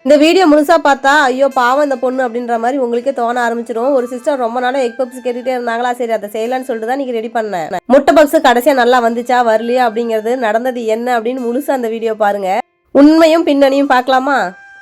இந்த வீடியோ முழுசா பார்த்தா ஐயோ பாவம் இந்த பொண்ணு அப்படின்ற மாதிரி உங்களுக்கே தோண ஆரம்பிச்சிடும். ஒரு சிஸ்டர் ரொம்ப நாளா எக் பப்ஸ் கேட்டுட்டே இருந்தாங்களா, சரி அதை செய்யலான்னு சொல்லிட்டு தான் நீங்க ரெடி பண்ணேன். முட்டை பப்ஸ் கடைசியா நல்லா வந்துச்சா வரலையா அப்படிங்கிறது நடந்தது என்ன அப்படின்னு முழுசா அந்த வீடியோ பாருங்க. உண்மையும் பின்னணியும் பார்க்கலாமா?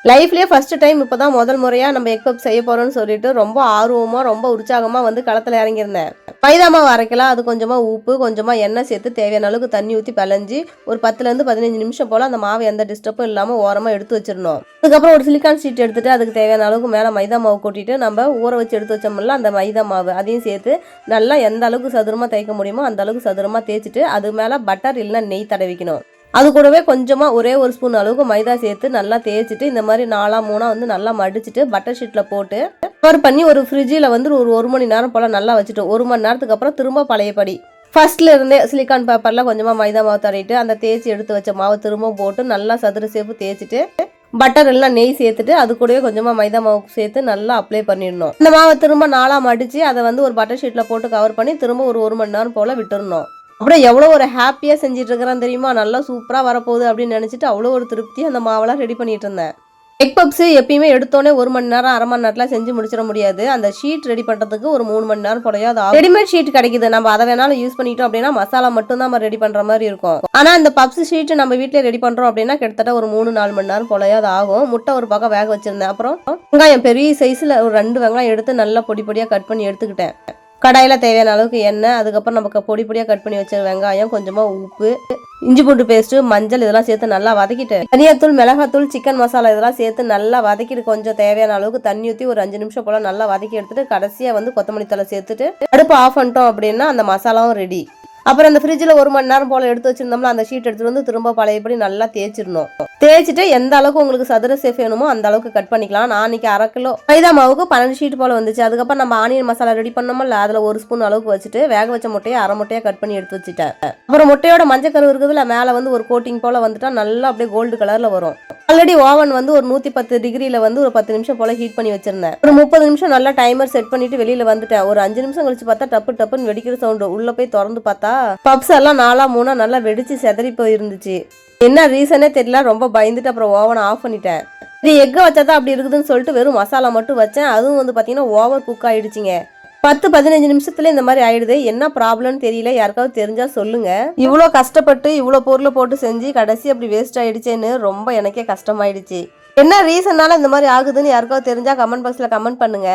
லைஃப்லயே ஃபர்ஸ்ட் டைம் இப்பதான் முதல் முறையா நம்ம எக் பப் செய்ய போறோம்னு சொல்லிட்டு ரொம்ப ஆர்வமா ரொம்ப உற்சாகமா வந்து களத்துல இறங்கியிருந்தேன். மைதா மாவு அரைக்கலாம், அது கொஞ்சமா உப்பு கொஞ்சமா எண்ணெய் சேர்த்து தேவையான அளவுக்கு தண்ணி ஊற்றி பிளஞ்சி ஒரு 10 to 15 நிமிஷம் போல அந்த மாவு எந்த டிஸ்டர்பும் இல்லாம ஓரமா எடுத்து வச்சிடணும். அதுக்கப்புறம் ஒரு சிலிக்கான் ஷீட் எடுத்துட்டு அதுக்கு தேவையான அளவுக்கு மேல மைதா மாவு கொட்டிட்டு நம்ம ஊற வச்சு எடுத்து வச்சோம்ல அந்த மைதா மாவு அதையும் சேர்த்து நல்லா எந்த அளவுக்கு சதுரமா தேய்க்க முடியுமோ அந்த அளவுக்கு சதுரமா தேய்ச்சிட்டு அது மேல பட்டர் இல்லைன்னா நெய் தடவிக்கணும். அது கூடவே கொஞ்சமா ஒரே ஒரு ஸ்பூன் அளவுக்கு மைதா சேர்த்து நல்லா தேய்ச்சிட்டு இந்த மாதிரி 4-3 வந்து நல்லா மடிச்சுட்டு பட்டர் ஷீட்ல போட்டு கவர் பண்ணி ஒரு ஃப்ரிட்ஜில் வந்து ஒரு 1 மணி நேரம் போல நல்லா வச்சுட்டு 1 மணி நேரத்துக்கு அப்புறம் திரும்ப பழையபடி ஃபர்ஸ்ட்ல இருந்தே சிலிக்கான் பேப்பர்ல கொஞ்சமா மைதா மாவு தடவிட்டு அந்த தேய்ச்சி எடுத்து வச்ச மாவு திரும்ப போட்டு நல்லா சதுர சேப்பு தேய்ச்சிட்டு பட்டர் எல்லாம் நெய் சேர்த்துட்டு அது கூடவே கொஞ்சமா மைதா மாவு சேர்த்து நல்லா அப்ளை பண்ணிடணும். இந்த மாவை திரும்ப 4 மடிச்சு அதை வந்து ஒரு பட்டர் ஷீட்ல போட்டு கவர் பண்ணி திரும்ப ஒரு 1 மணி நேரம் போல விட்டுறணும். அப்புறம் எவ்வளோ ஒரு ஹாப்பியாக செஞ்சுட்டு இருக்கிறான் தெரியுமா, நல்லா சூப்பராக வரப்போகுது அப்படின்னு நினச்சிட்டு அவ்வளோ ஒரு திருப்தி அந்த மாவெல்லாம் ரெடி பண்ணிட்டு இருந்தேன். எக் பப்ஸ் எப்பயுமே எடுத்தோடனே 1 மணி நேரம் 1/2 மணி நேரத்தில் செஞ்சு முடிச்சிட முடியாது. அந்த ஷீட் ரெடி பண்ணுறதுக்கு ஒரு 3 மணி நேரம் போலையோ அது ரெடிமேட் ஷீட் கிடைக்குது, நம்ம அதை வேணாலும் யூஸ் பண்ணிட்டோம் அப்படின்னா மசாலா மட்டும் தான் நம்ம ரெடி பண்ணுற மாதிரி இருக்கும். ஆனால் இந்த பப்ஸ் ஷீட் நம்ம வீட்டில் ரெடி பண்ணுறோம் அப்படின்னா கிட்டத்தட்ட ஒரு 3-4 மணி நேரம் போலையோ அது ஆகும். முட்டை ஒரு பக்கம் வேக வச்சிருந்தேன். அப்புறம் வெங்காயம் பெரிய சைஸில் ஒரு 2 வெங்காயம் எடுத்து நல்லா பொடி பொடியாக கட் பண்ணி எடுத்துக்கிட்டேன். கடாயில் தேவையான அளவுக்கு எண்ணெய், அதுக்கப்புறம் நமக்கு பொடி பொடியாக கட் பண்ணி வச்ச வெங்காயம், கொஞ்சமாக உப்பு, இஞ்சி பூண்டு பேஸ்ட்டு, மஞ்சள் இதெல்லாம் சேர்த்து நல்லா வதக்கிட்டு தனியாத்தூள் மிளகாத்தூள் சிக்கன் மசாலா இதெல்லாம் சேர்த்து நல்லா வதக்கிட்டு கொஞ்சம் தேவையான அளவுக்கு தண்ணி ஊற்றி ஒரு 5 நிமிஷம் போல் நல்லா வதக்கி எடுத்துட்டு கடைசியாக வந்து கொத்தமல்லி தழை சேர்த்துட்டு அடுப்பு ஆஃப் பண்ணிட்டோம் அப்படின்னா அந்த மசாலாவும் ரெடி. அப்புறம் அந்த ஃப்ரிட்ஜில் 1 மணி நேரம் போல் எடுத்து வச்சிருந்தோம்னா அந்த ஷீட் எடுத்துட்டு வந்து திரும்ப பழையபடி நல்லா தேய்ச்சிடணும். தேய்ச்சிட்டு எந்த அளவுக்கு உங்களுக்கு சதுர சேஃப் வேணுமோ அந்த அளவுக்கு கட் பண்ணிக்கலாம். நான் அன்னைக்கு 1/2 கிலோ மைதா மாவுக்கு 12 ஷீட் போல் வந்துச்சு. அதுக்கப்புறம் நம்ம ஆனியன் மசாலா ரெடி பண்ணோம்ல, அதில் 1 ஸ்பூன் அளவுக்கு வச்சுட்டு வேக வச்ச முட்டையை 1/2 முட்டையாக கட் பண்ணி எடுத்து வச்சுட்டேன். அப்புறம் முட்டையோட மஞ்சக்கரு இருக்குதுல மேலே வந்து ஒரு கோட்டிங் போல் வந்துட்டா நல்லா அப்படியே கோல்டு கலரில் வரும். ஆல்ரெடி ஓவன் வந்து ஒரு 110 டிகிரியில் வந்து ஒரு 10 நிமிஷம் போல் ஹீட் பண்ணி வச்சிருந்தேன். ஒரு 30 நிமிஷம் நல்லா டைமர் செட் பண்ணிட்டு வெளியில் வந்துட்டேன். ஒரு 5 நிமிஷம் கழிச்சு பார்த்தா டப்பு டப்புன்னு வெடிக்கிற சவுண்டு. உள்ள போய் திறந்து பார்த்தா பப்ஸ் எல்லாம் 4-3 நல்லா வெடிச்சு செதறி போயிருந்துச்சு. என்ன ரீசனே தெரியல, ரொம்ப பயந்துட்டு அப்புறம் ஓவனை ஆஃப் பண்ணிட்டேன். இது எக்கை வச்சாதான் அப்படி இருக்குதுன்னு சொல்லிட்டு வெறும் மசாலா மட்டும் வச்சேன். அதுவும் வந்து பார்த்தீங்கன்னா ஓவர் குக் ஆயிடுச்சுங்க. 10-15 நிமிஷத்துல இந்த மாதிரி ஆயிடுது. என்ன ப்ராப்ளம்னு தெரியல, யாருக்காவது தெரிஞ்சா சொல்லுங்க. இவ்வளோ கஷ்டப்பட்டு இவ்வளோ பொருளை போட்டு செஞ்சு கடைசி அப்படி வேஸ்ட் ஆயிடுச்சேன்னு ரொம்ப எனக்கே கஷ்டமாயிடுச்சு. என்ன ரீசன்னால இந்த மாதிரி ஆகுதுன்னு யாருக்காவது தெரிஞ்சா கமெண்ட் பாக்ஸ்ல கமெண்ட் பண்ணுங்க.